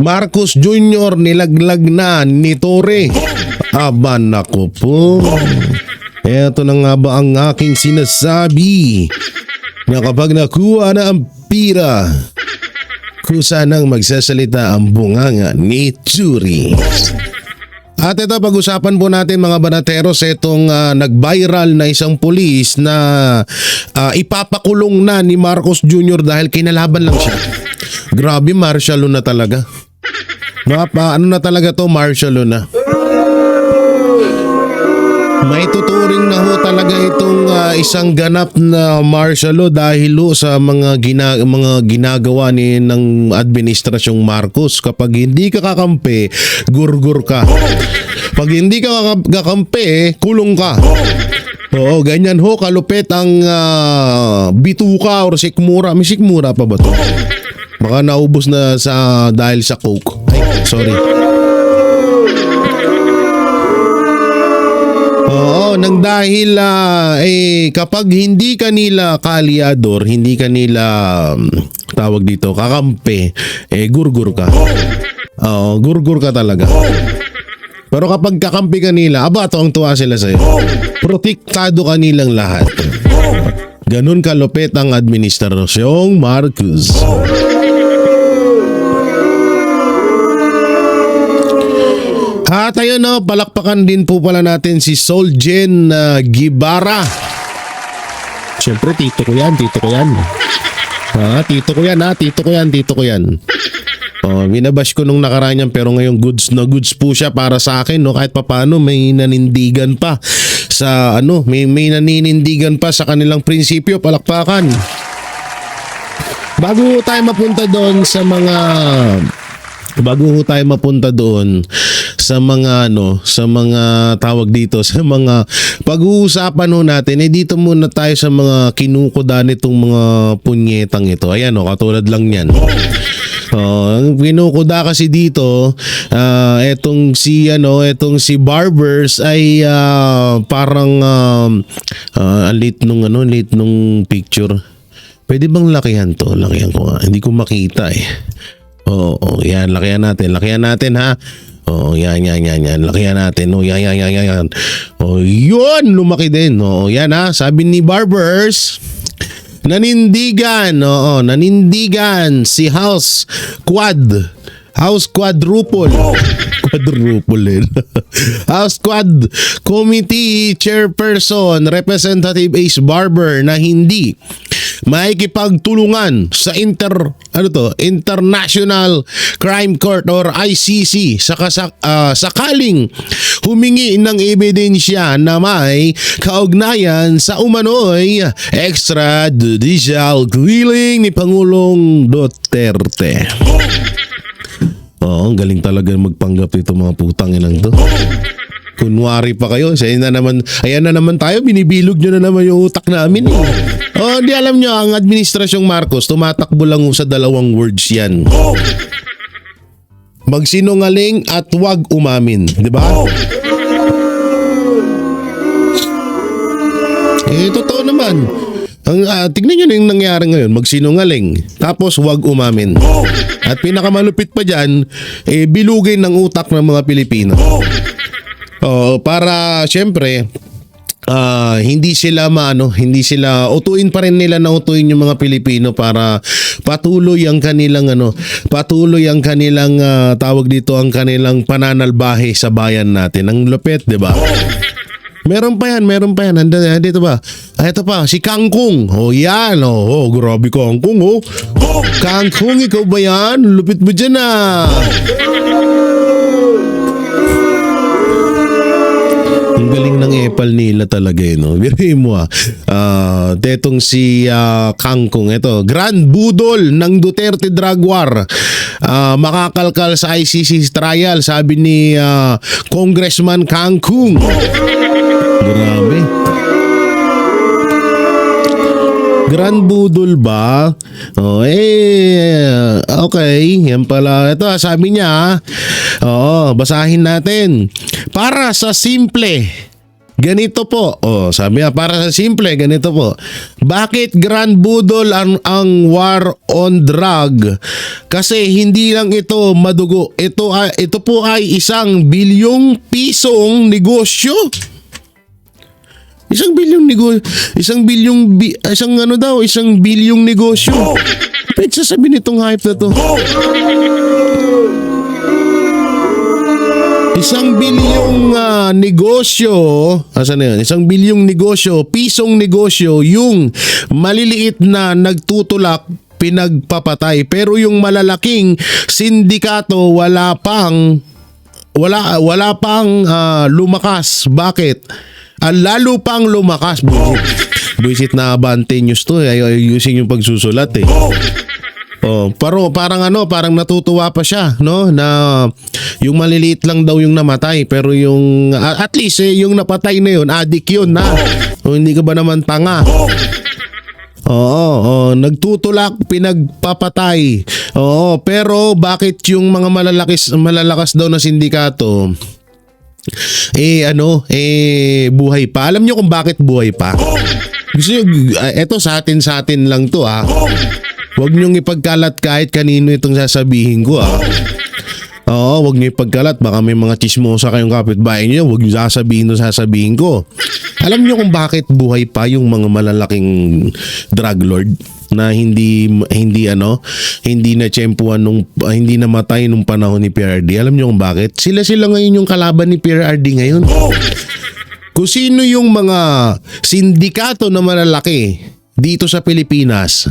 Marcos Jr. nilaglag na ni Torre. Aba nako po. Eto na nga ba ang aking sinasabi na kapag nakuha na ang pira, kusa nang magsasalita ang bunganga ni Churi. At ito, pag-usapan po natin mga banateros itong nag-viral na isang pulis na ipapakulong na ni Marcos Jr. dahil kinalaban lang siya. Grabe, martial law na talaga. Ano na talaga to, martial law na. May tuturing na ho talaga itong isang ganap na martial law dahil ho sa mga ginagawa ng administrasyong Marcos. Kapag hindi ka kakampi, gurgur ka. Pag hindi ka kakampi, kulong ka. Oo, ganyan ho kalupit ang bituka or sikmura. May sikmura pa ba to? Baka naubos na dahil sa coke. Ay, sorry. Oo, nang dahil kapag hindi ka nila kalyador, hindi ka nila tawag dito, kakampi, gurgur ka. Oo, gurgur ka talaga. Pero kapag kakampi ka nila, tuwang-tuwa sila sa'yo. Protektado ka nilang lahat. Ganun kalupit ang administrasyong Marcos. At ayun, palakpakan din po pala natin si Solgen Gibara. Siyempre, tito ko yan. Tito ko yan. Binabash ko nung nakaraan yan, pero ngayon goods na goods po siya para sa akin, no? Kahit papaano may nanindigan pa sa may naninindigan pa sa kanilang prinsipyo. Palakpakan. Bago tayo mapunta doon sa mga tawag dito, sa mga pag-uusapan natin, dito muna tayo sa mga kinukuda nitong mga punyetang ito. Ayan, katulad lang yan. Ang kinukuda kasi dito, etong si Barbers ay parang late nung picture. Pwede bang lakihan to? Lakihan ko nga. Hindi ko makita Oo, yan, lakihan natin ha. Yan. Lakihan natin. Yan. Yun, lumaki din. Yan ha. Sabi ni Barbers, nanindigan si House Quadruple House Quad Committee Chairperson Representative Ace Barber na hindi makikipagtulungan sa International Crime Court or ICC sakaling humingi ng ebidensya na may kaugnayan sa umano'y extrajudicial killing ni Pangulong Duterte. Ang galing talaga magpanggap ito mga putang inang to. Kunwari pa kayo, ayan na naman tayo, binibilog nyo na naman yung utak namin. Hindi alam nyo, ang administrasyong Marcos, tumatakbo lang sa dalawang words yan. Magsinungaling at wag umamin. Diba? Totoo naman. Tignan nyo na yung nangyari ngayon, magsinungaling, tapos wag umamin. At pinakamalupit pa dyan, bilugin ng utak ng mga Pilipino. Para syempre hindi sila utuin pa rin nila na utuin yung mga Pilipino para patuloy ang kanilang tawag dito, ang kanilang pananalbahe sa bayan natin. Ang lupit, 'di ba? Meron pa yan. Dito ba? Ito pa, si Kangkong. Yan. Grabe Kangkong. Kangkong, ikaw ba yan? Lupit mo dyan Ang galing ng epal nila talaga Biruin mo tetong si Kangkong. Ito, Grand Budol ng Duterte Drug War. Makakalkal sa ICC trial, sabi ni Congressman Kangkong. Grabe. Grand Budol ba? Okay. Yan pala. Ito, sabi niya, basahin natin. Para sa simple Ganito po. Sabi nga, para sa simple, ganito po. Bakit Grand Budol ang war on drug? Kasi hindi lang ito madugo. Ito po ay isang bilyong pisong negosyo. Isang bilyong negosyo. Pwede sasabihin itong hype na to. Isang bilyong negosyo, asan na yun? Isang bilyong negosyo, pisong negosyo, yung maliliit na nagtutulak, pinagpapatay. Pero yung malalaking sindikato, wala pang lumakas. Bakit? Lalo pang lumakas. Buisit na Abante News to. Ayusin yung pagsusulat eh. Pero parang natutuwa pa siya, no, na yung maliliit lang daw yung namatay, pero yung at least yung napatay na yun, adik yun na. Hindi ka ba naman tanga? Nagtutulak, pinagpapatay. Pero bakit yung mga malalakas daw na sindikato buhay pa? Alam niyo kung bakit buhay pa? Gusto nyo, eto sa atin lang to Huwag niyong ipagkalat kahit kanino itong sasabihin ko huwag niyo ipagkalat. Baka may mga chismosa kayong kapitbahay niyo. Huwag niyo sasabihin ko. Alam niyo kung bakit buhay pa yung mga malalaking drug lord na hindi namatay nung panahon ni PRRD. Alam niyo kung bakit? Sila ngayon yung kalaban ni PRRD ngayon. Kung sino yung mga sindikato na malalaki dito sa Pilipinas,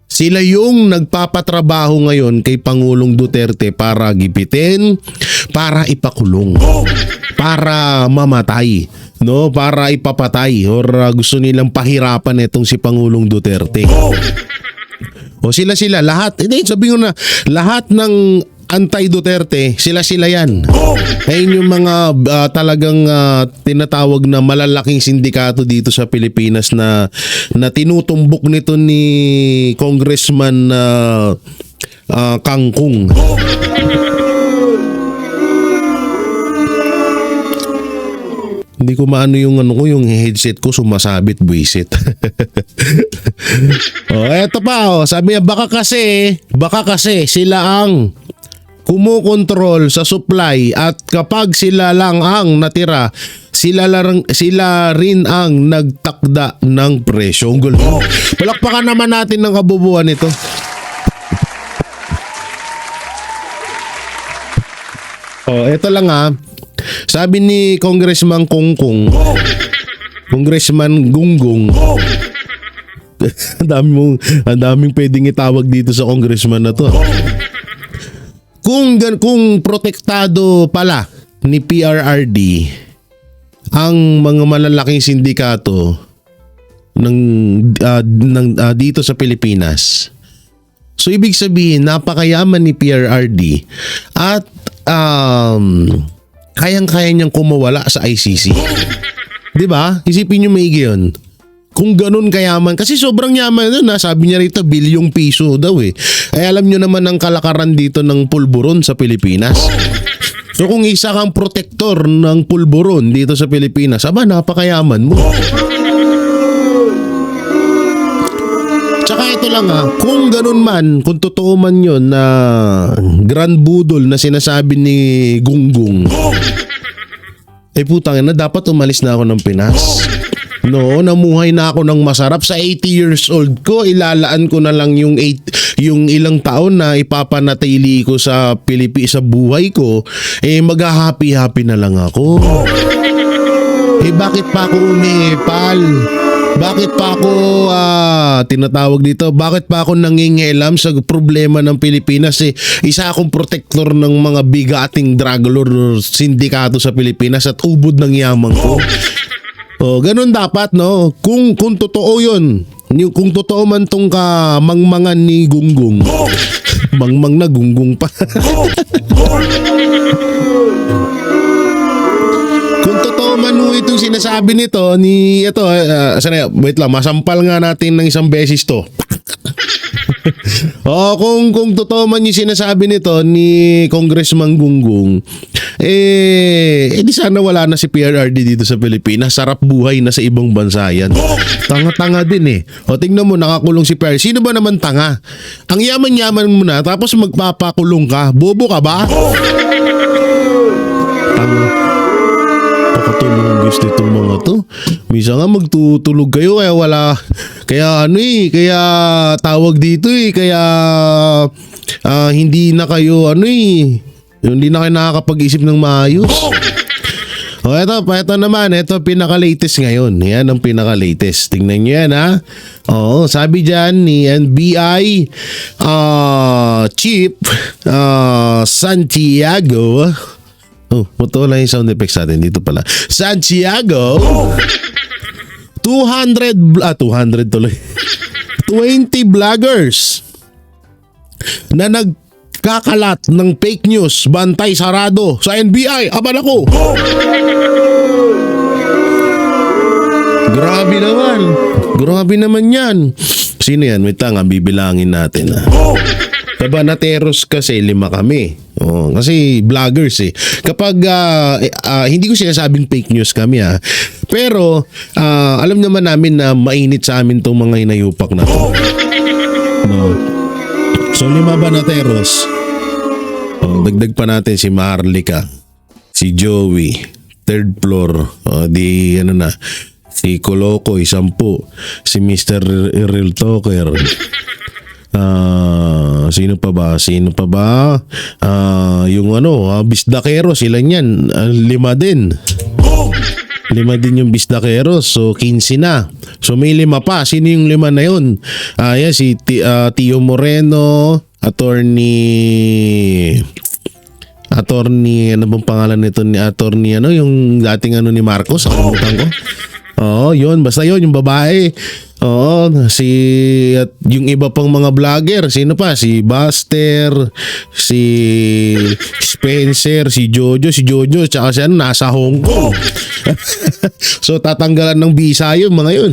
sila yung nagpapatrabaho ngayon kay Pangulong Duterte para gipitin, para ipakulong, para mamatay, no, para ipapatay, or gusto nilang pahirapan itong si Pangulong Duterte. Sila lahat. Sabi ko na, lahat ng anti-Duterte, sila yan. Ayun yung mga talagang tinatawag na malalaking sindikato dito sa Pilipinas na tinutumbok nito ni Congressman Kangkong. Hindi ko maano yung headset ko sumasabit, buisit. Eto pa sabi niya baka kasi sila ang kumukontrol sa supply at kapag sila lang ang natira, sila rin ang nagtakda ng presyo. Palakpakan naman natin ng kabubuan nito. Eto lang sabi ni Congressman Gunggong. Ang daming pwedeng itawag dito sa congressman na to. Kung protektado pala ni PRRD ang mga malalaking sindikato dito sa Pilipinas, so ibig sabihin napakayaman ni PRRD at kayang-kaya niyang kumawala sa ICC. 'Di ba? Isipin niyo maigi 'yon. Kung ganun kayaman, kasi sobrang yaman na, sabi niya rito bilyong piso daw alam nyo naman ang kalakaran dito ng pulburon sa Pilipinas. So kung isa kang protektor ng pulburon dito sa Pilipinas, napakayaman mo. Tsaka ito lang kung ganun man, kung totoo man yun na Grand Budol na sinasabi ni Gunggong, putang ina, dapat umalis na ako ng Pinas. No, namuhay na ako ng masarap sa 80 years old ko. Ilalaan ko na lang yung ilang taon na ipapanatili ko sa sa buhay ko. Mag-happy na lang ako. Bakit pa ako umiipal? Bakit pa ako tinatawag dito? Bakit pa ako nangingialam sa problema ng Pilipinas? Isa akong protektor ng mga bigating drug lord sindikato sa Pilipinas at ubod ng yaman ko. Ganun dapat, no? Kung totoo yun, kung totoo man tong kamangmangan ni Gunggong. Mangmang na Gunggong pa. Kung totoo man itong sinasabi nito wait lang, masampal nga natin ng isang beses to. Kung totoo man yung sinasabi nito ni Congressman Gunggong, di sana wala na si PRRD dito sa Pilipinas. Sarap buhay na sa ibang bansa yan. Tanga-tanga din eh. O tingnan mo, nakakulong si PRRD. Sino ba naman tanga? Ang yaman-yaman mo na, tapos magpapakulong ka. Bobo ka ba? Tanga. Pakatulong gusto itong mga to. Minsan nga magtutulog kayo kaya wala. Kaya kaya tawag dito kaya hindi na kayo hindi na kayo nakakapag-isip ng maayos. O eto naman, pinaka-latest ngayon. Yan ang pinaka-latest. Tingnan nyo yan ha. Oo, sabi dyan ni NBI Chief Santiago. Oh, buto lang yung sound effects natin dito pala. Santiago. 200 tuloy. 20 vloggers na nagkakalat ng fake news, bantay sarado sa NBI. Aban ako. Grabe naman yan. Sino yan? Wait lang, bibilangin natin. Kabanateros kasi 5 kami. Kasi vloggers eh. Kapag hindi ko sinasabing fake news kami pero alam naman namin na mainit sa amin tong mga inayupak na to. So 5 banateros. Dagdag pa natin si Maharlika, si Joey, third floor, si Coloco, 10, si Mr. Real Talker. Sino pa ba? Yung bisdakero, sila niyan, 5 din. 5 din yung bisdakeros, so 15 na. So may 5 pa. Sino yung 5 na yun? Yan, si Tio Moreno, attorney, ano bang pangalan nito ni attorney, yung dating ni Marcos, nakalimutan ko. Yun, basta yun, yung babae. At yung iba pang mga vlogger, sino pa? Si Buster, si Spencer, si Jojo, tsaka siya nasa Hong Kong. So tatanggalan ng visa yung mga yun.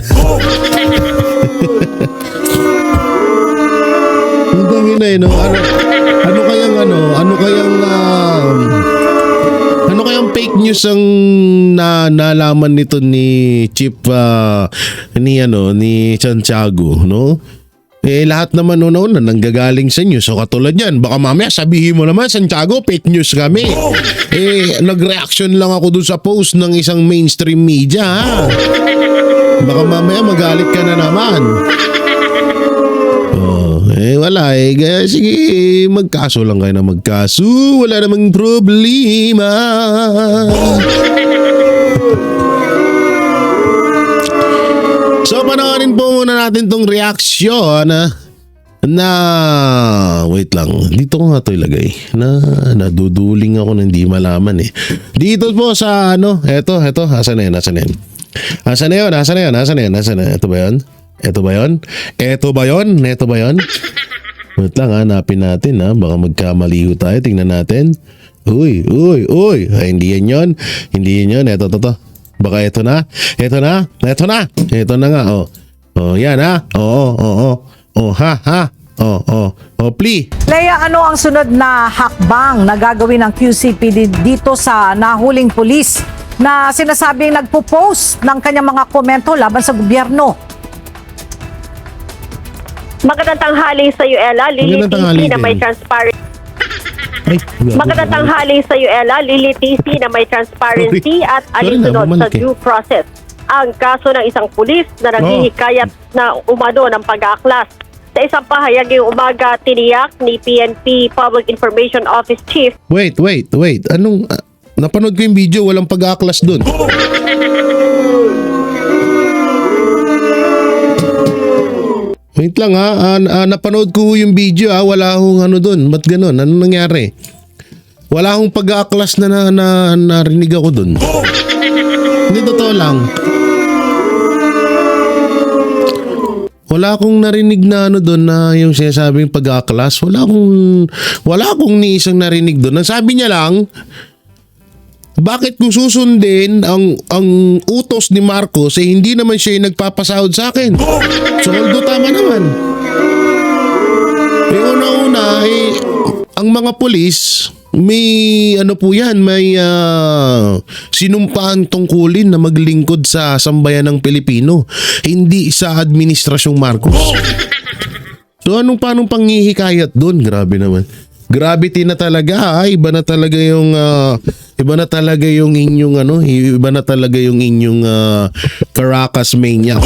Ano kayang fake news ang nalaman nito ni Chief ni Santiago, no? Lahat naman una nanggagaling sa news. So katulad yan, baka mamaya sabihin mo naman, Santiago, fake news kami. Nag-reaction lang ako dun sa post ng isang mainstream media, baka mamaya magalit ka na naman. Wala sige, magkaso lang kayo na magkaso. Wala namang problema. So, panoorin po muna natin tong reaksyon na wait lang. Dito ko nga ito ilagay. Naduduling ako na hindi malaman eh. Dito po sa eto. Asan na yan? Ito ba yun? Wait lang hanapin natin baka magkamali tayo. Tingnan natin. Uy. Hindi yan yun. Ito. Baka ito na nga. Yan Pli. Leia, ano ang sunod na hakbang na gagawin ng QCPD dito sa nahuling pulis na sinasabing nagpo-post ng kanyang mga komento laban sa gobyerno? Magandang tanghali sa iyo, Ella. Lili TC na may transparency. Magandang tanghali sa iyo, Ella. Lili TC na may transparency at alinsunod sa due process. Ang kaso ng isang pulis na naghihikayat na umano ng pag-aaklas. Sa isang pahayag ngayong umaga, tiniyak ni PNP Public Information Office Chief. Wait. Anong napanood ko yung video, walang pag-aaklas dun. Wait lang napanood ko yung video wala akong doon. Ba't ganun? Anong nangyari? Wala akong pag-aaklas na narinig ako doon. Hindi, totoo lang. Wala akong narinig na doon na yung sinasabing pag-aaklas. Wala akong ni isang narinig doon. Ang sabi niya lang, bakit kung susundin ang utos ni Marcos hindi naman siya yung nagpapasahod sa akin? So although tama naman. Una-una ang mga pulis, may ano po yan, may sinumpaan tungkulin na maglingkod sa sambayan ng Pilipino, hindi sa administrasyong Marcos. So paanong panghihikayat doon? Grabe naman. Gravity na talaga, iba na talaga yung inyong Caracas maniac.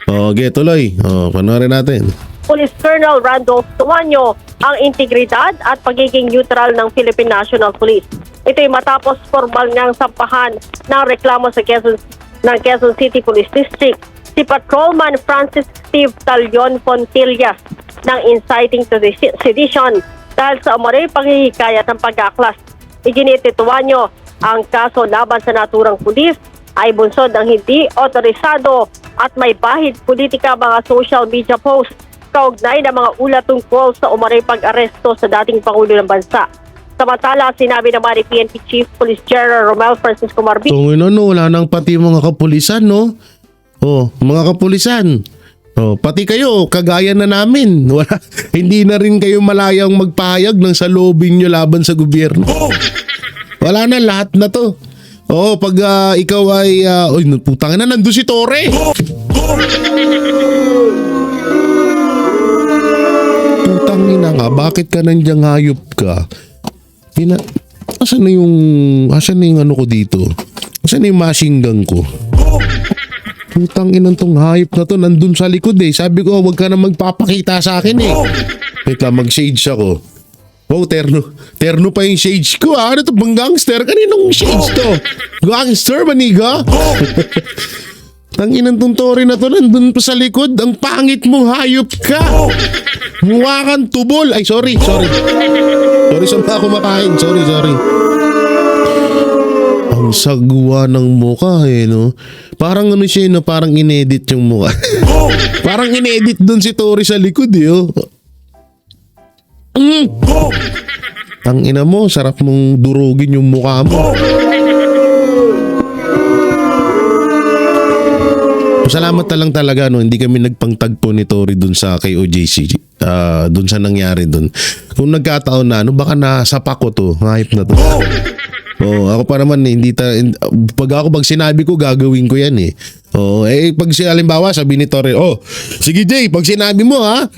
Okay, tuloy. Panoorin natin. Police Colonel Randolph Tuanyo ang integridad at pagiging neutral ng Philippine National Police. Ito'y matapos formal ngang sampahan ng reklamo sa Quezon City Police District si Patrolman Francis Steve Talion Fontillas ng inciting to sedition dahil sa umaray paghihikayat ng pag-aklas. Iginit ni Tuanyo ang kaso laban sa naturang pulis ay bunsod ng hindi otorisado at may bahid politika mga social media posts kaugnay ng mga ulat tungkol sa umaray pag-aresto sa dating Pangulo ng Bansa. Samantala, sinabi naman ni PNP Chief Police General Romel Francisco Marbin. So, wala nang pati mga kapulisan, no? Mga kapulisan. Pati kayo, kagaya na namin. Hindi na rin kayo malayang magpahayag ng salubin nyo laban sa gobyerno. Wala na, lahat na to. Pag ikaw ay... putang na, nandun si Torre. Putang ina nga, bakit ka nandiyan hayop ka? Asan na yung ano ko dito? Asan na yung machine gun ko? Putang inang tong hayop na to, nandun sa likod eh. Sabi ko, wag ka na magpapakita sa akin eh. Wait lang, mag-shades ako. Terno pa yung shades ko ah. Ano to, bang gangster? Kaninong shades to? Gangster, maniga? Tanginan tong Tory na to, nandun pa sa likod. Ang pangit mo, hayop ka. Mukha kang tubol. Ay, sorry. Sorry sa mga kumakain. Sorry. Ang sagwa ng mukha eh, no? Parang ano siya, no? Parang inedit yung mukha. Parang inedit dun si Tory sa likod eh, oh. Ang ina mo, sarap mong durugin yung mukha mo. Salamat na lang talaga, no, hindi kami nagpangtagpo ni Tory dun sa KOJC, dun sa nangyari dun. Kung nagkataon na, baka nasapak ko to, hype na to. Ako pa naman, pag sinabi ko, gagawin ko yan eh. Pag halimbawa, sabi ni Tory, sige Jay, pag sinabi mo ha,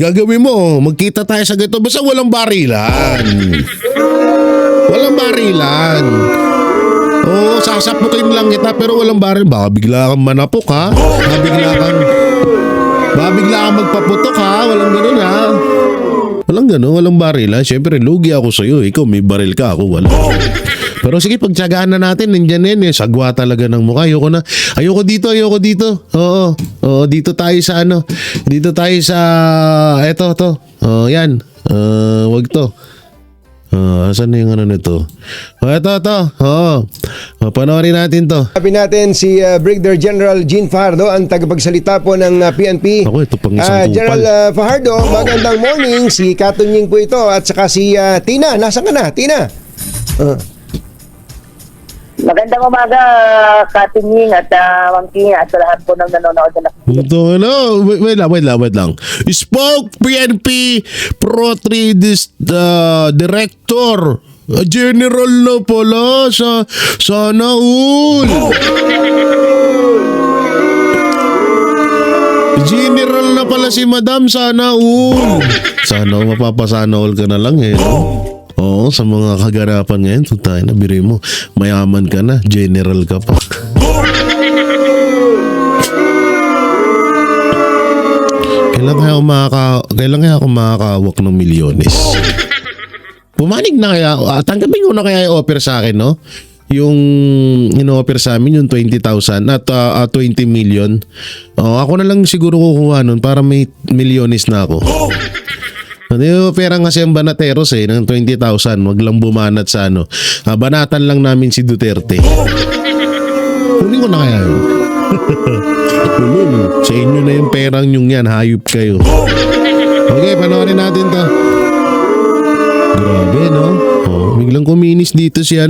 gagawin mo, magkita tayo sa ganito, basta walang barilan. Walang barilan. Sasapukin lang kita pero walang baril. Baka bigla kang manapok ha. Baka bigla kang magpaputok ha. Walang ganun ha. Walang ganun, walang baril ha. Siyempre, lugi ako sa'yo. Ikaw may baril ka, ako wala. Pero sige, pagtsagaan na natin, nandiyan yan eh. Sagwa talaga ng mukha. Ayoko dito. Dito tayo sa ano. Dito tayo sa, eto, to. Yan. Wag to. Asan na yung ano nito? Ito. Panoorin natin to. Sabi natin si Brigadier General Jean Fajardo, ang tagapagsalita po ng PNP. Ako, ito pang isang kupal. General Fajardo, magandang morning. Si Katunying po ito at saka si Tina. Nasaan ka na, Tina? Magandang umaga, Katinying at Wangking at sa lahat po ng nanonood na Ito, wait lang. Spoke PNP Pro 3 Director. General na pala sana all. General na pala si Madam sana all. Sana mapapasana all ka na lang eh, no? Oo, sa mga kaganapan ngayon, tayo na, biri mo, mayaman ka na, general ka pa. Kailan kaya ako makakawak ng milyones? Pumanig na kaya, tanggapin ko na kaya i-offer sa akin, no? Yung in-offer sa amin, yung 20,000 at 20 million. Ako na lang siguro kukuha nun para may milyones na ako. Pera kasi ang Banateros ng 20,000, wag lang bumanat sa ano. Banatan lang namin si Duterte. Kunin ko na kaya yun. Sa inyo na yung perang yung yan, hayop kayo. Okay, panoorin natin to. Grabe, no? Biglang kuminis dito si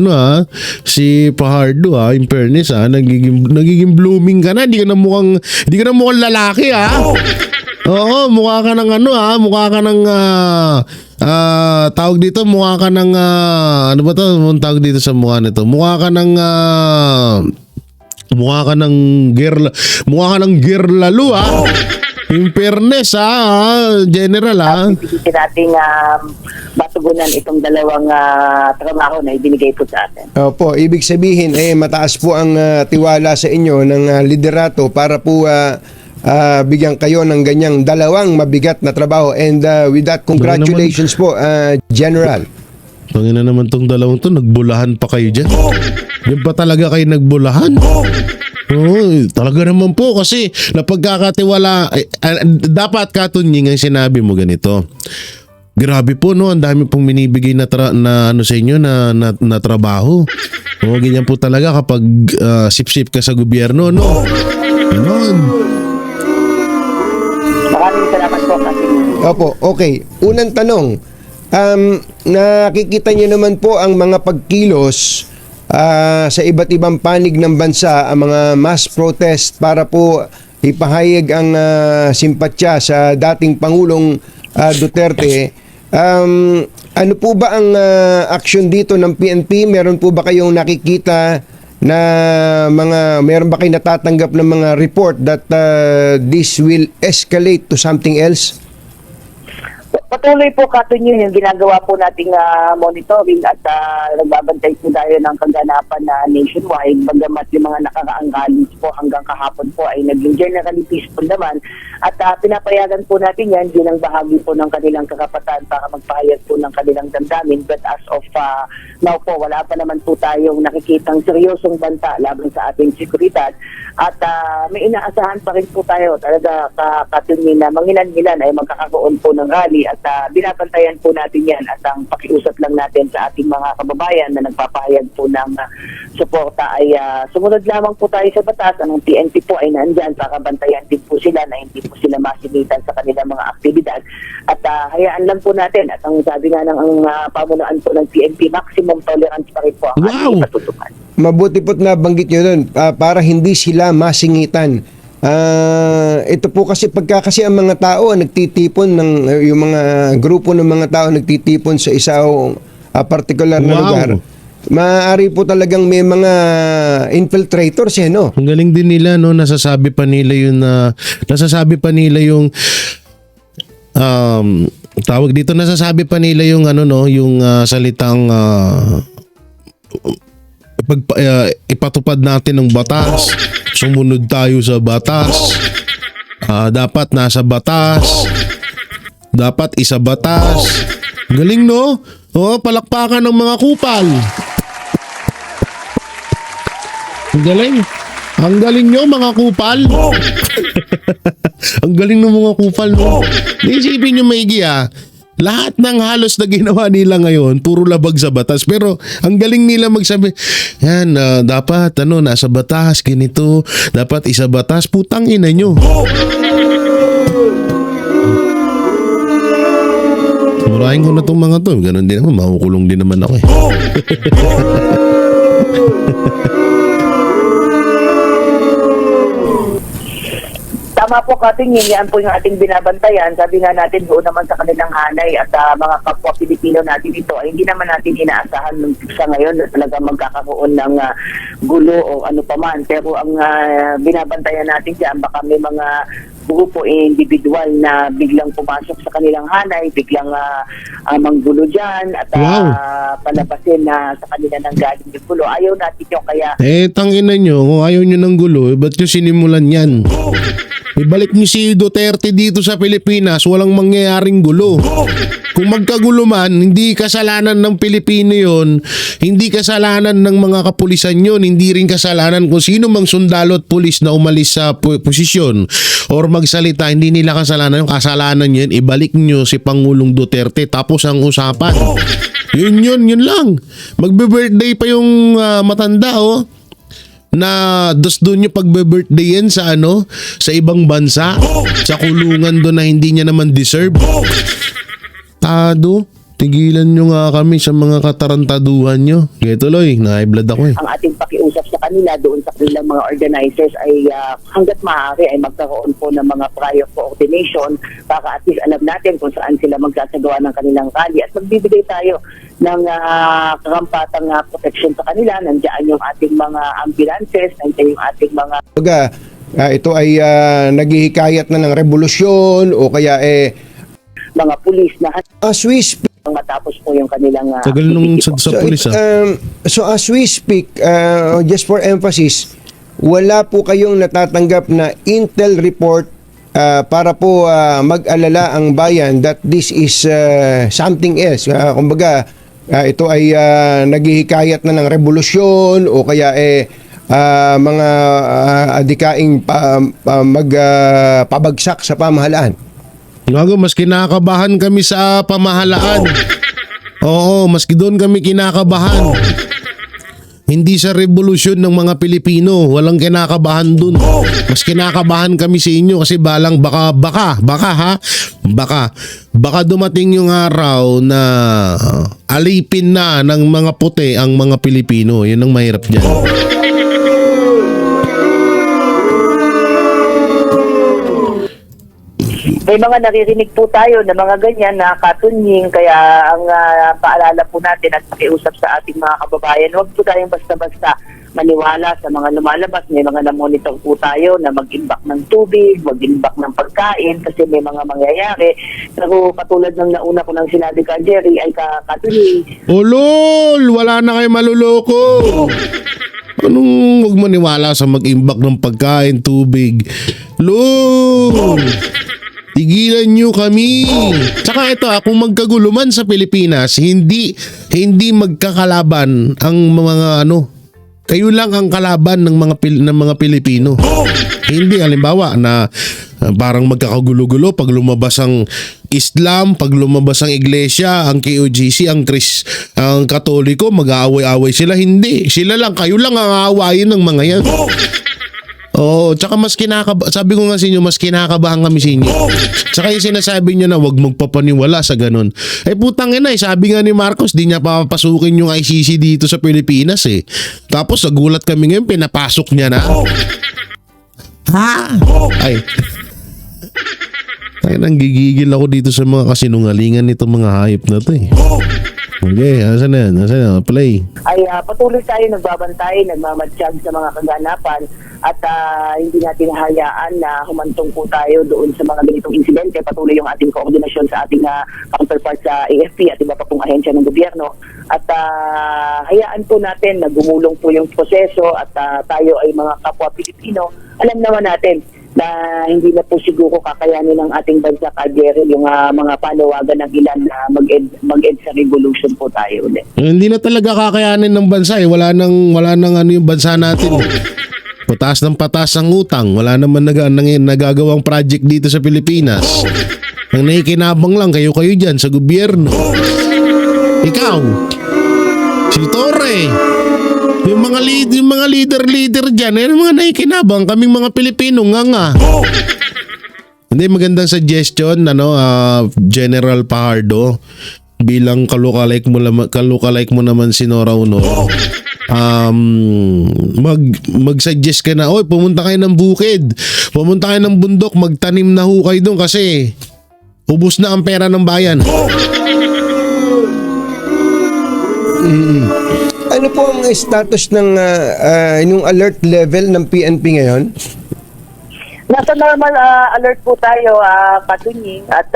si Fajardo in fairness nagiging blooming ka na, hindi ka na mukhang lalaki Oo, mukha ka ng ano mukha ka ng tawag dito, mukha ka ng ano ba 'to? Anong tawag dito sa mukha nito? Mukha ka ng girlalo In fairness general Pipilitin nating matugunan itong dalawang trabaho na ibinigay po sa atin. Opo, ibig sabihin mataas po ang tiwala sa inyo ng liderato para po bigyan kayo ng ganyang dalawang mabigat na trabaho, and with that, congratulations po, General. Tangina naman tong dalawang to, nagbulahan pa kayo dyan. Yan pa talaga kayo nagbulahan? Oo, talaga naman po kasi napagkakatiwala, dapat Katunying ang sinabi mo ganito. Grabe po ang dami pong binibigay na ano sa inyo na trabaho. Oo, ganyan po talaga kapag sip-sip ka sa gobyerno, no? Ganon. Maraming salamat po kasi. Opo, okay. Unang tanong, nakikita niyo naman po ang mga pagkilos sa iba't ibang panig ng bansa, ang mga mass protest para po ipahayag ang simpatya sa dating Pangulong Duterte. Ano po ba ang aksyon dito ng PNP? Meron po ba kayong nakikita na meron ba kayong natatanggap ng mga report that this will escalate to something else? Patuloy po Katunying yung ginagawa po nating monitoring at nagbabantay po tayo ng kaganapan na nationwide, bagamat yung mga nakaraang rallies po hanggang kahapon po ay naging generally peaceful naman, at pinapayagan po natin yan bilang bahagi po ng kanilang karapatan para magpahayag po ng kanilang damdamin. But as of now po, wala pa naman po tayong nakikitang seryosong banta laban sa ating seguridad, at may inaasahan pa rin po tayo talaga Katunying na mangilan-ngilan ay magkakaroon po ng rally, at binabantayan po natin yan, at ang pakiusap lang natin sa ating mga kababayan na nagpapahayag po ng suporta ay sumunod lamang po tayo sa batas. Ang PNP po ay nandyan para bantayan din po sila na hindi po sila masinitan sa kanilang mga aktibidad, at hayaan lang po natin, at ang sabi nga ng pamunuan po ng PNP, maximum tolerance pa rin po ang ating patutukan. Mabuti po't nabanggit nyo doon para hindi sila masingitan. Ito po kasi kasi ang mga tao nagtitipon yung mga grupo ng mga tao nagtitipon sa isang particular na lugar, maaari po talagang may mga infiltrators no? Ang galing din nila, no? Nasasabi pa nila yung tawag dito, nasasabi pa nila yung yung salitang ipatupad natin ng batas, sumunod tayo sa batas, dapat nasa batas, dapat isa batas. Galing, no? Palakpakan ng mga kupal. Ang galing nyo mga kupal. Ang galing ng mga kupal, no? Isipin nyo maigi lahat ng halos na ginawa nila ngayon, puro labag sa batas. Pero ang galing nila magsabi, yan, dapat nasa batas, ganito, dapat isa batas, putang ina nyo. Murahin ko na itong mga to. Ganon din naman, makukulong din naman ako Tama po Katunying, yan po yung ating binabantayan. Sabi nga natin doon naman sa kanilang hanay at mga kapwa Pilipino natin dito ay hindi naman natin inaasahan sa ngayon na talaga magkakaroon ng gulo o ano paman. Pero ang binabantayan natin dyan, baka may mga grupo individual na biglang pumasok sa kanilang hanay, biglang manggulo dyan at palabasin na sa kanila nang galing yung gulo. Ayaw natin yung kaya... tangina nyo, kung ayaw nyo ng gulo, ba't nyo sinimulan yan? Ibalik niyo si Duterte dito sa Pilipinas, walang mangyayaring gulo. Kung magkagulo man, hindi kasalanan ng Pilipino yon, hindi kasalanan ng mga kapulisan yon, hindi rin kasalanan kung sino mang sundalo at pulis na umalis sa posisyon or magsalita, hindi nila kasalanan yung kasalanan yun. Ibalik niyo si Pangulong Duterte, tapos ang usapan. Yun lang. Magbe-birthday pa yung matanda na doon yung pagbe-birthday yan sa sa ibang bansa, sa kulungan doon na hindi niya naman deserve. Tado. Tigilan nyo nga kami sa mga katarantaduhan nyo. Kaya tuloy, na-high-blood ako eh. Ang ating pakiusap sa kanila doon sa kanilang mga organizers ay hanggat maaari ay magkaroon po ng mga prior coordination para at least alam natin kung saan sila magsasagawa ng kanilang rally at magbibigay tayo ng karampatang protection sa kanila. Nandiyan yung ating mga ambulances, nandiyan yung ating mga Ito ay naghihikayat na ng revolusyon o kaya mga pulis na as we speak. matapos po yung kanilang Tagal nung sa So, pulis so as we speak, just for emphasis, wala po kayong natatanggap na intel report para po mag-alala ang bayan that this is something else. Kumbaga, ito ay naghihikayat na ng revolusyon o kaya mga adikaing magpabagsak sa pamahalaan. Gago, mas kinakabahan kami sa pamahalaan. Oo, maski doon kami kinakabahan. Hindi sa revolusyon ng mga Pilipino, walang kinakabahan doon. Mas kinakabahan kami sa inyo kasi baka dumating yung araw na alipin na ng mga puti ang mga Pilipino. Yun ang mahirap dyan. May mga naririnig po tayo na mga ganyan na katunying, kaya ang paalala po natin at pakiusap sa ating mga kababayan, huwag po tayong basta-basta maniwala sa mga lumalabas. May mga na-monitor po tayo na mag-imbak ng tubig, mag-imbak ng pagkain kasi may mga mangyayari. Pero katulad ng nauna ko nang sinabi ka, Jerry, ay katunying. Oh lol, wala na kayo maluloko. Anong huwag maniwala sa mag-imbak ng pagkain, tubig? Lol! Tigilan nyo kami. Tsaka ito, kung magkagulo man sa Pilipinas, hindi magkakalaban ang mga kayo lang ang kalaban ng mga Pilipino. Hindi, halimbawa na parang magkakagulo-gulo pag lumabas ang Islam, pag lumabas ang Iglesia, ang KOGC, ang Katoliko, mag-aaway-aaway sila. Hindi, sila lang, kayo lang ang aawayin ng mga yan. Oo, tsaka sabi ko nga sa inyo, mas kinakabahan kami sa inyo. Tsaka yung sinasabi nyo na wag magpapaniwala sa ganun. Putang ina, sabi nga ni Marcos, di niya papapasukin yung ICC dito sa Pilipinas eh. Tapos nagulat kami ngayon, pinapasok niya na. Ha? Ay. Ay, nanggigigil ako dito sa mga kasinungalingan nito mga hayop na to eh. Okay, asan na yan? Asan na? Play. Ay patuloy tayo nagbabantay, nagmamatsyag sa mga kaganapan at hindi natin hayaan na humantong po tayo doon sa mga ganitong insidente. Patuloy yung ating koordinasyon sa ating counterpart sa AFP at iba pa pong ahensya ng gobyerno. At hayaan po natin na gumulong po yung proseso at tayo ay mga kapwa Pilipino. Alam naman natin na hindi na po siguro kakayanin ng ating bansa, Jerry, yung mga panawagan ng ilan na mag-end sa revolution po tayo ulit. Hindi na talaga kakayanin ng bansa eh. Wala nang yung bansa natin. Pataas ng pataas ang utang. Wala naman nagagawang project dito sa Pilipinas. Ang nakikinabang lang kayo dyan sa gobyerno. Ikaw, si Torre, yung mga leader dyan, yung mga nakikinabang, kaming mga Pilipino nga. Hindi, magandang suggestion, General Pajardo, bilang kalukalike mo naman si Nora Honor. Mag-suggest ka na, pumunta kayo ng bukid, pumunta kayo ng bundok, magtanim na ho kayo doon kasi ubos na ang pera ng bayan. Ano po ang status ng yung alert level ng PNP ngayon? Nasa normal alert po tayo, Katunying, at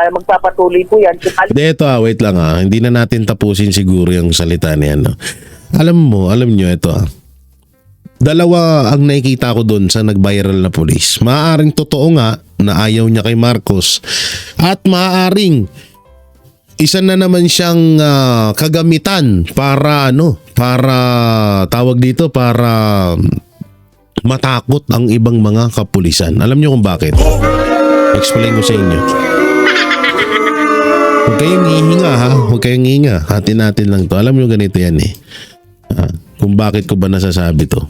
magpapatuloy po yan. Ito wait lang hindi na natin tapusin siguro yung salita niyan. Alam nyo ito dalawa ang nakikita ko doon sa nag-viral na pulis. Maaaring totoo nga na ayaw niya kay Marcos at maaaring isa na naman siyang kagamitan para matakot ang ibang mga kapulisan. Alam niyo kung bakit? Explain ko sa inyo. Huwag kayong hihinga Huwag kayong hihinga. Hatin natin lang to. Alam niyo ganito yan eh. Kung bakit ko ba nasasabi to.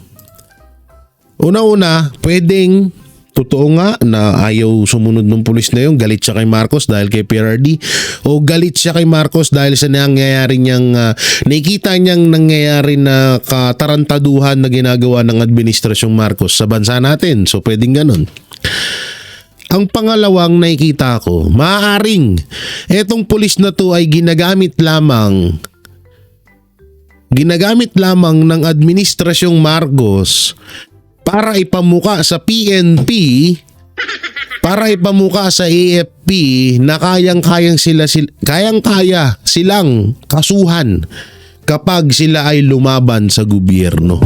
Una-una, pwedeng Totoo nga na ayaw sumunod ng pulis na yun, galit siya kay Marcos dahil kay PRRD, o galit siya kay Marcos dahil sa nangyayari niyang nakikita niyang nangyayari na katarantaduhan na ginagawa ng administrasyong Marcos sa bansa natin. So pwedeng ganun. Ang pangalawang nakikita ko, maaaring etong pulis na to ay ginagamit lamang ng administrasyong Marcos para ipamuka sa PNP, para ipamuka sa AFP na kayang-kaya silang kasuhan kapag sila ay lumaban sa gobyerno.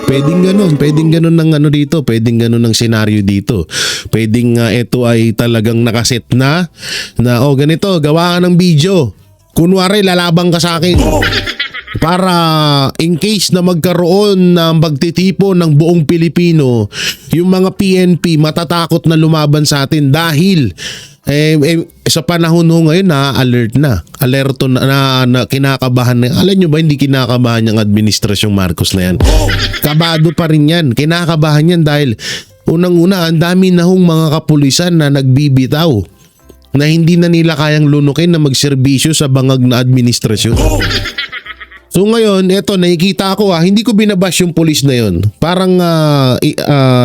Pwedeng ganun ng ano dito, pwedeng ganun ng senaryo dito. Pwedeng ito ay talagang nakaset na ganito, gawa ka ng video. Kunwari lalabang ka sa akin. Para in case na magkaroon ng pagtitipon ng buong Pilipino, yung mga PNP matatakot na lumaban sa atin dahil sa panahon ho ngayon alerto na kinakabahan na. Alam nyo ba hindi kinakabahan yung administrasyong Marcos na yan? Kabado pa rin yan, kinakabahan yan dahil unang-una ang dami na hong mga kapulisan na nagbibitaw na hindi na nila kayang lunukin na magserbisyo sa bangag na administrasyon. So ngayon, eto nakikita ko hindi ko binabash yung pulis na yon. Parang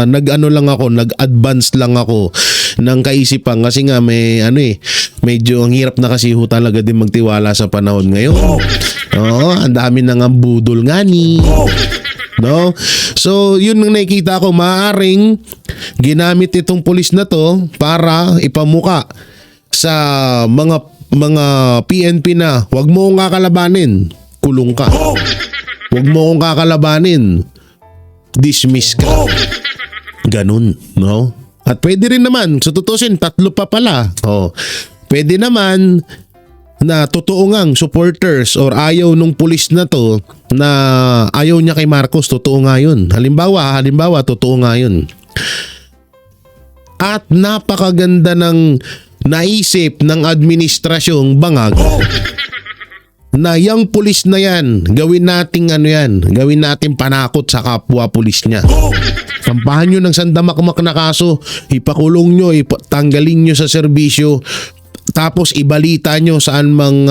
nag-advance lang ako ng kaisipan kasi nga medyo ang hirap na kasi ho talaga din magtiwala sa panahon ngayon. Oo, ang dami nang budol nga ni. No? So, yun ang nakikita ko, maaaring ginamit itong pulis na to para ipamuka sa mga PNP na wag mo kong kakalabanin. Kulong ka. Huwag mo akong kakalabanin. Dismiss ka. Ganun, no? At pwede rin naman, sa tutusin, 3 pa pala. Pwede naman na totoo ngang supporters or ayaw nung pulis na to na ayaw niya kay Marcos, totoo nga yun. Halimbawa, totoo nga yun. At napakaganda ng naisip ng administrasyong bangag na yung pulis na yan, gawin nating panakot sa kapwa pulis niya. Sampahan nyo ng sandamakmak na kaso, ipakulong nyo, tanggalin nyo sa serbisyo, tapos ibalita nyo saan mang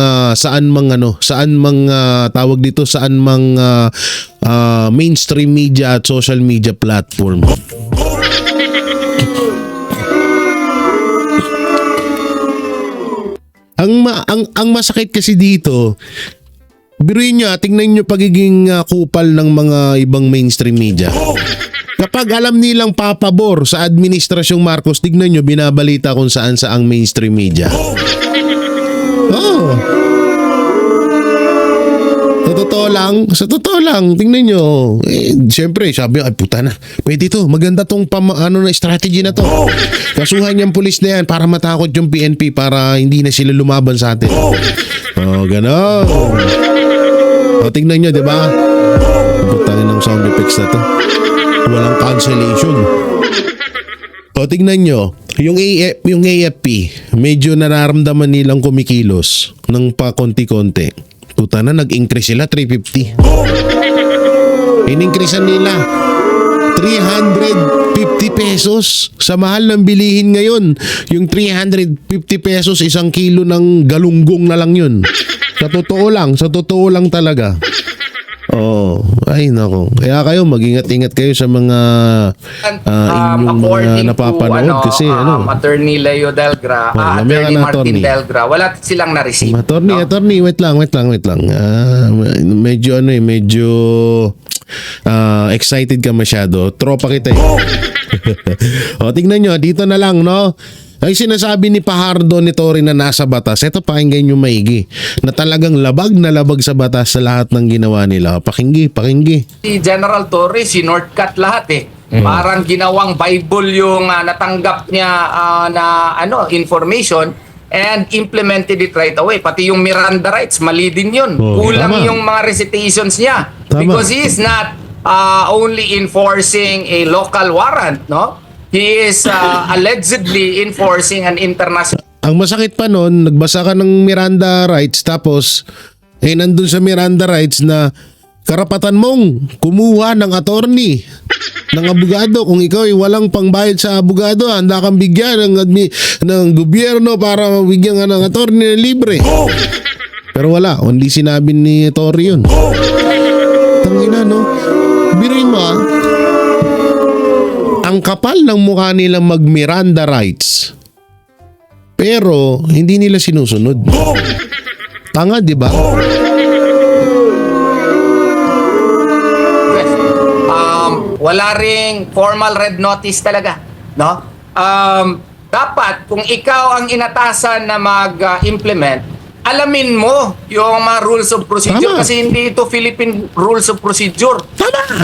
mainstream media at social media platform. Ang masakit kasi dito, biruin nyo, tingnan nyo pagiging kupal ng mga ibang mainstream media. Kapag alam nilang papabor sa administrasyong Marcos, tignan nyo, binabalita kung saan sa ang mainstream media. Sa totoo lang, tingnan nyo. Siyempre, sabi, ay puta na, pwede to, maganda tong na strategy na to. Kasuhan yung pulis na yan para matakot yung PNP para hindi na sila lumaban sa atin. Gano'n. Tingnan nyo, di ba? Putangin ng sound effects na to. Walang cancellation. Tingnan nyo, yung AFP, medyo nararamdaman nilang kumikilos ng pa konti-konti. Puta na, nag-increase sila 350. In-increasean nila 350 pesos sa mahal ng bilihin ngayon. Yung 350 pesos, 1 kilo ng galunggong na lang yun. Sa totoo lang talaga. Ay nako. Kaya kayo mag-ingat-ingat kayo sa mga inyong mga napapanood kasi Attorney Leo Delgra, Attorney Martin Delgra, wala silang na-receive. Attorney, wait lang. Medyo excited ka masyado. Tropa kita eh. Tingnan nyo, dito na lang, no? Ay sinasabi ni Fajardo ni Tory na nasa batas, ito pakinggan nyo maigi, na talagang labag na labag sa batas sa lahat ng ginawa nila. Pakinggi. Si General Tory, sinortcut lahat eh. Parang ginawang Bible yung natanggap niya na information and implemented it right away. Pati yung Miranda rights, mali din yun. Kulang yung mga recitations niya. Because he is not only enforcing a local warrant, no? He is allegedly enforcing an international. Ang masakit pa nun, nagbasa ka ng Miranda rights tapos nandun sa Miranda rights na karapatan mong kumuha ng attorney, ng abogado. Kung ikaw ay walang pangbayad sa abogado, handa kang bigyan ng gobyerno para mabigyan ka ng attorney na libre. Pero wala, only sinabi ni Tory yun. Tangina, no? Biruin mo, ang kapal ng mukha nila mag-Miranda rights, pero hindi nila sinusunod. Tanga, di ba? Wala ring formal red notice talaga, no? Dapat kung ikaw ang inatasan na mag-implement, alamin mo yung mga rules of procedure. Tama. Kasi hindi ito Philippine rules of procedure. Tama.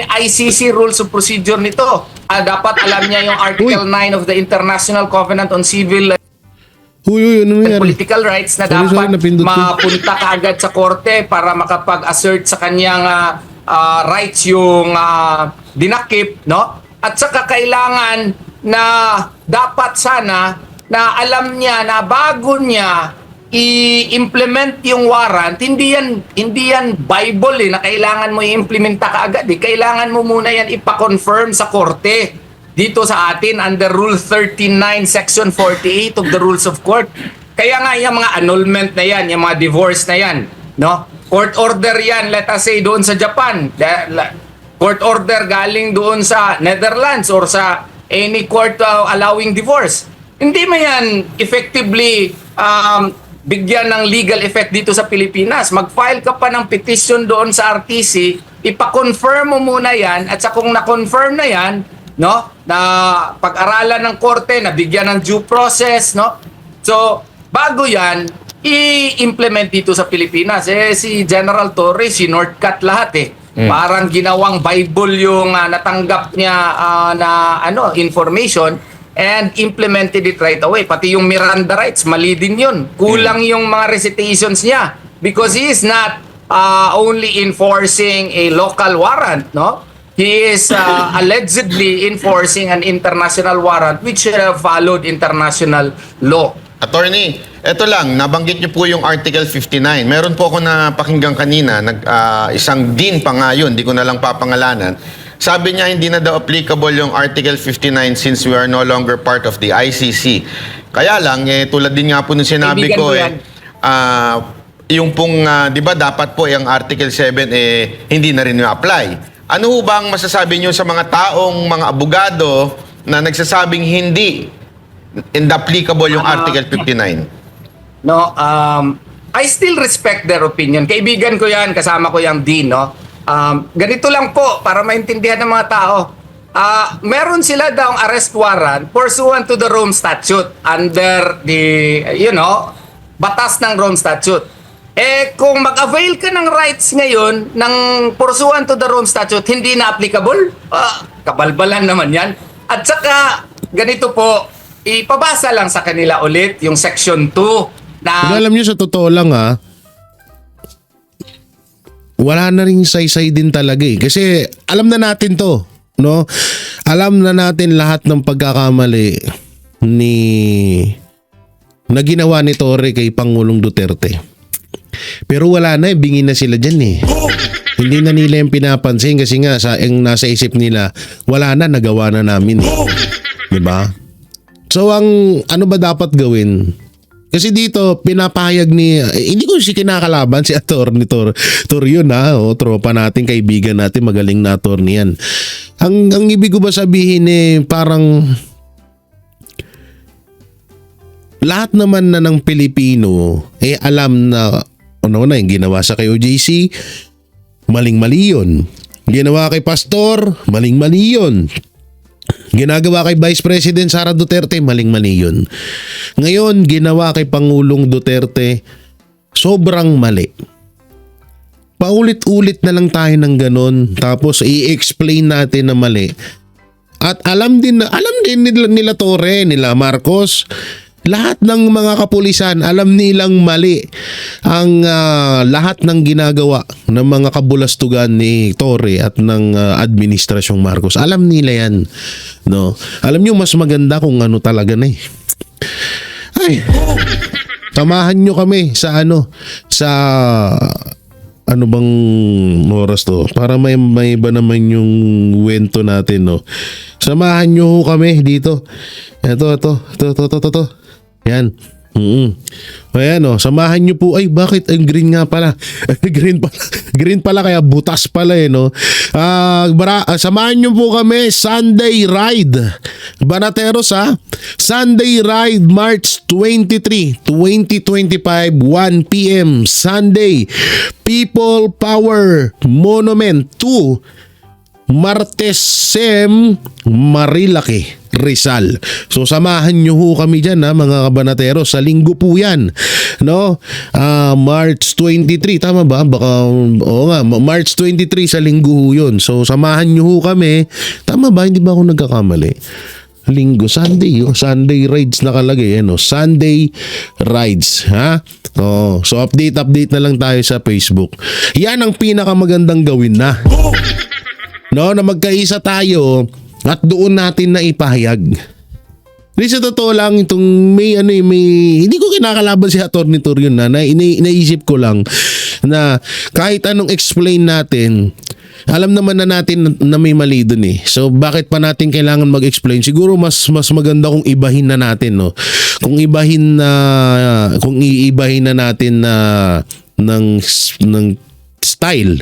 ICC rules of procedure nito. Dapat alam niya yung Article 9 of the International Covenant on Civil Uy, ano and nangyari? Political Rights na Sorry, dapat napindot ko. mapunta kaagad sa korte para makapag-assert sa kanyang rights yung dinakip, no? At saka kailangan na dapat sana na alam niya na bago niya i-implement yung warrant, hindi yan Bible na kailangan mo i-implementa kaagad. Kailangan mo muna yan ipa-confirm sa korte dito sa atin under Rule 39 Section 48 of the Rules of Court. Kaya nga yung mga annulment na yan, yung mga divorce na yan, no? Court order yan, let us say doon sa Japan. Court order galing doon sa Netherlands or sa any court allowing divorce. Hindi mo yan effectively bigyan ng legal effect dito sa Pilipinas. Mag-file ka pa ng petition doon sa RTC, ipa-confirm mo muna yan, at sa kung na-confirm na yan, no, na pag-aralan ng korte, na bigyan ng due process, no? So, bago yan, i-implement dito sa Pilipinas. Si General Torre, sinortcut lahat Parang ginawang Bible yung natanggap niya na information and implemented it right away. Pati yung Miranda rights, mali din yun. Kulang yung mga recitations niya because he is not only enforcing a local warrant, no? He is allegedly enforcing an international warrant which followed international law. Attorney, eto lang, nabanggit niyo po yung Article 59. Meron po ako napakinggan kanina, isang dean pa nga yun, di ko na lang papangalanan. Sabi niya hindi na daw applicable yung Article 59 since we are no longer part of the ICC. Kaya lang, tulad din nga po nung sinabi Kaibigan ko, ko yan. yung pong, di ba dapat po yung Article 7, hindi na rin apply. Ano ho ba ang masasabi niyo sa mga taong, mga abogado na nagsasabing hindi applicable yung Article 59? No, I still respect their opinion. Kaibigan ko yan, kasama ko yung dean, no? Ganito lang po, para maintindihan ng mga tao. Meron sila daw ang arrest warrant pursuant to the Rome Statute under the, batas ng Rome Statute. Kung mag-avail ka ng rights ngayon ng pursuant to the Rome Statute, hindi na applicable? Kabalbalan naman yan. At saka, ganito po, ipabasa lang sa kanila ulit yung Section 2 na... Pero alam nyo, sa totoo lang wala na rin saysay din talaga Kasi alam na natin to, no? Alam na natin lahat ng pagkakamali na ginawa ni Torre kay Pangulong Duterte. Pero wala na, bingin na sila dyan Hindi na nila yung pinapansin kasi nga yung nasa isip nila, wala na, nagawa na namin Diba? So ano ba dapat gawin? Kasi dito pinapahayag hindi ko si kinakalaban si Attorney Torre yun o tropa natin, kaibigan natin, magaling na attorney yan. Ang ibig ko ba sabihin parang lahat naman na ng Pilipino alam na yung ginawa sa kay OJC, maling-mali yun. Ginawa kay Pastor, maling-mali yun. Ginagawa kay Vice President Sara Duterte, maling-mali yun. Ngayon, ginawa kay Pangulong Duterte, sobrang mali. Paulit-ulit na lang tayo ng ganun, tapos i-explain natin na mali. At alam din nila Torre, nila Marcos, lahat ng mga kapulisan, alam nilang mali ang lahat ng ginagawa ng mga kabulastugan ni Torre at ng administrasyong Marcos. Alam nila yan. No? Alam nyo, mas maganda kung ano talaga na Ay, samahan nyo kami sa ano bang oras to? Para may iba naman yung wento natin, no? Samahan nyo ho kami dito. Ito. Yan. Ayan, oh, samahan nyo po. Ay, bakit? Ay, green nga pala. Green pala kaya butas pala, no? Samahan nyo po kami Sunday Ride. Banateros, ha? Sunday Ride, March 23, 2025, 1 p.m. Sunday. People Power Monument 2, Martes Sem, Marilaki, Rizal. So samahan nyo ho kami dyan, ha, mga kabanatero. Sa linggo po yan, no? March 23, tama ba? Baka, oo nga, March 23 sa linggo ho yun. So samahan nyo ho kami. Tama ba? Hindi ba ako nagkakamali? Linggo, Sunday, Sunday rides nakalagay, no? Sunday rides, ha? Oh, so update na lang tayo sa Facebook. Yan ang pinakamagandang gawin na. No, na magkaisa tayo at doon natin na ipahayag. Hindi sa totoo lang itong may hindi ko kinakalaban si Atty. Torion na naisip ko lang na kahit anong explain natin, alam naman na natin na may mali dun eh. So bakit pa natin kailangan mag-explain? Siguro mas maganda kung ibahin na natin, no. Kung iibahin na natin na ng style.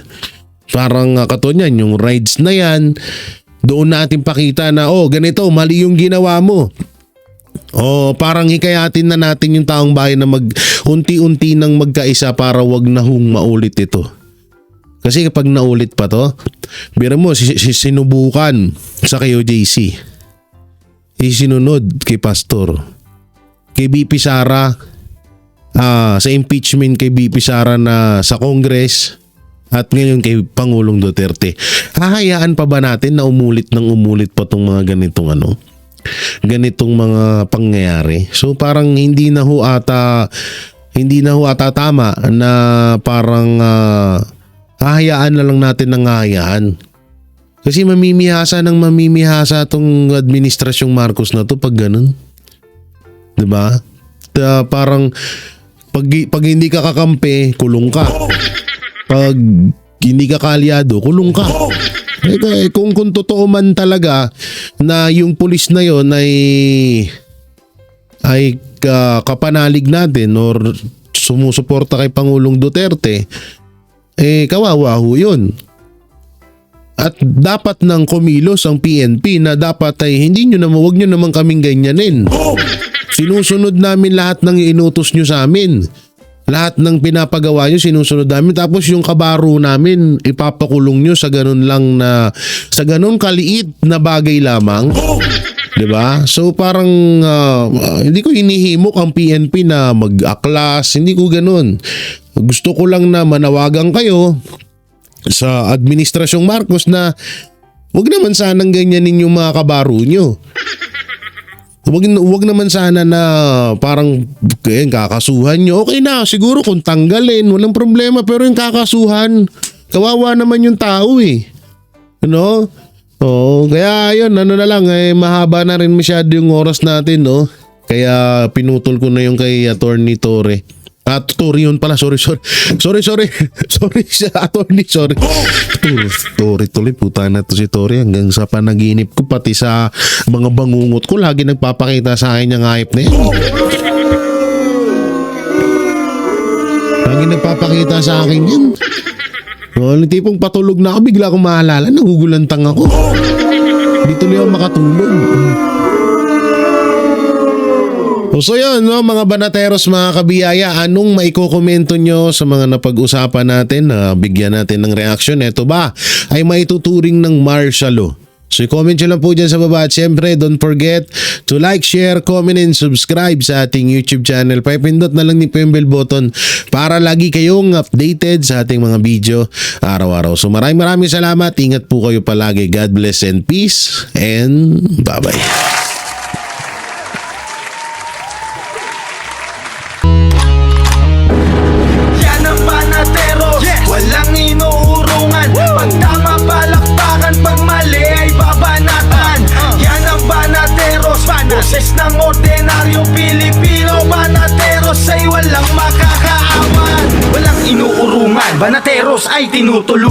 Parang katulad yan, yung rides na yan, doon natin pakita na, ganito, mali yung ginawa mo. Parang hikayatin na natin yung taong bayan na unti-unti nang magkaisa para wag na hong maulit ito. Kasi kapag naulit pa to, biro mo, sinubukan sa KOJC. Isinunod kay Pastor. Kay BP Sara, sa impeachment kay BP Sara na sa Congress, at ngayon kay Pangulong Duterte. Hahayaan pa ba natin na umulit pa tong mga ganitong mga pangyayari? So parang hindi na ho ata tama na parang hahayaan na lang natin ng hahayaan. Kasi mamimihasa tong administrasyong Marcos na to pag ganun. 'Di ba? Parang pag hindi ka kakampi, kulong ka. Pag hindi ka kaalyado, kulong ka. Kung totoo man talaga na yung pulis na yon ay kapanalig natin or sumusuporta kay Pangulong Duterte, kawawa ho yun. At dapat nang kumilos ang PNP na dapat ay wag nyo naman kaming ganyanin. Sinusunod namin lahat ng inutos nyo sa amin. Lahat ng pinapagawa nyo, sinusunod namin. Tapos yung kabaro namin, ipapakulong nyo sa ganun kaliit na bagay lamang. Diba? So parang hindi ko hinihimok ang PNP na mag-aklas. Hindi ko ganun. Gusto ko lang na manawagan kayo sa Administrasyong Marcos na wag naman sanang ganyanin yung mga kabaro nyo. Wag naman sana na parang kakasuhan nyo. Okay na, siguro kung tanggalin, walang problema. Pero yung kakasuhan, kawawa naman yung tao eh. No? Kaya yun, na lang, mahaba na rin masyado yung oras natin, no? Kaya pinutol ko na yung kay Atty. Torre. Torion pala, sorry. Sorry, Atty. sorry. Tori tuloy, puta na to si Tori. Hanggang sa panaginip ko, pati sa mga bangungot ko, lagi nagpapakita sa akin yung hype na yan. Lagi nagpapakita sa akin yan. Tipong patulog na ako, bigla akong maalala, nagugulantang ako. Hindi tuloy ako makatulog. So yun, no, mga banateros, mga kabiyaya, anong maikokomento nyo sa mga napag-usapan natin na bigyan natin ng reaction? Ito ba ay maituturing ng martial law? So i-comment nyo lang po dyan sa baba. At syempre, don't forget to like, share, comment, and subscribe sa ating YouTube channel. Pipindot na lang din po yung bell button para lagi kayong updated sa ating mga video araw-araw. So maraming salamat. Ingat po kayo palagi. God bless and peace. And bye-bye. Walang inuurungan. Pag tama palakpakan, pag mali ay babanatan. Yan ang Banateros, boses ng ordinaryong Pilipino. Banateros ay walang makakaawan. Walang inuurungan, Banateros ay tinutulungan.